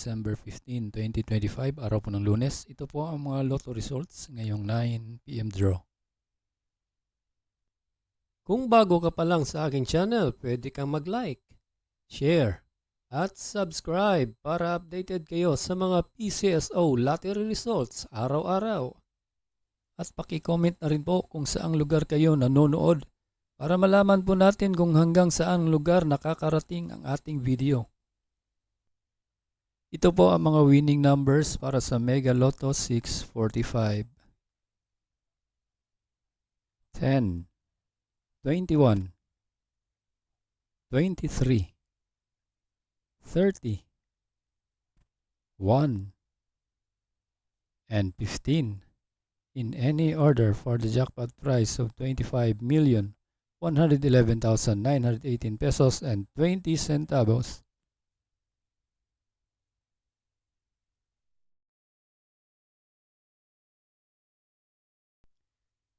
December 15, 2025, araw po ng Lunes. Ito po ang mga lotto results ngayong 9 PM draw. Kung bago ka pa lang sa aking channel, pwede kang mag-like, share, at subscribe para updated kayo sa mga PCSO lottery results araw-araw. At paki-comment na rin po kung saang lugar kayo nanonood para malaman po natin kung hanggang saang lugar nakakarating ang ating video. Ito po ang mga winning numbers para sa Mega Lotto 645. 10, 21, 23, 30, 1, and 15 in any order for the jackpot prize of 25,111,918 pesos and 20 centavos.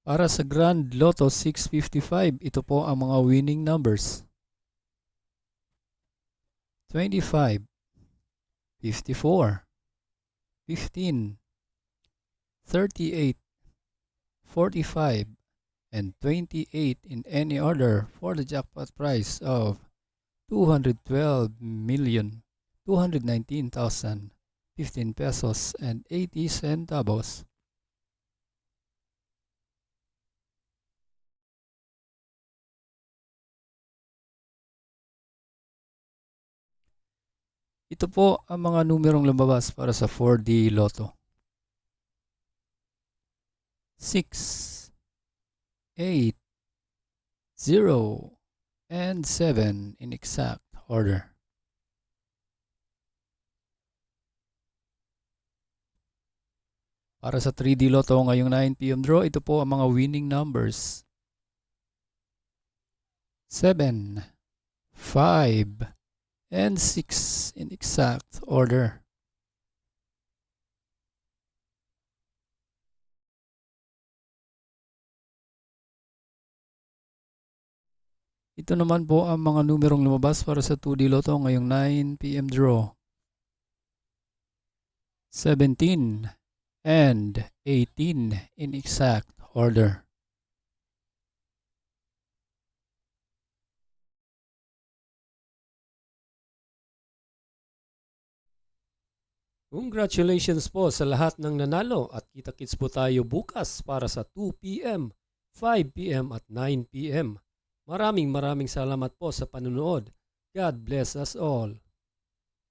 Para sa Grand Lotto 655, ito po ang mga winning numbers. 25, 54, 15, 38, 45, and 28 in any order for the jackpot prize of 212,219,015 pesos and 80 centavos. Ito po ang mga numerong lumabas para sa 4D Lotto. 6, 8, 0, and 7 in exact order. Para sa 3D Lotto ngayong 9 PM draw, ito po ang mga winning numbers. 7, 5, and 6 in exact order. Ito naman po ang mga numerong lumabas para sa 2D Lotto ngayong 9 PM draw. 17 and 18 in exact order. Congratulations po sa lahat ng nanalo at kita-kits po tayo bukas para sa 2 PM, 5 PM at 9 PM. Maraming salamat po sa panunood. God bless us all.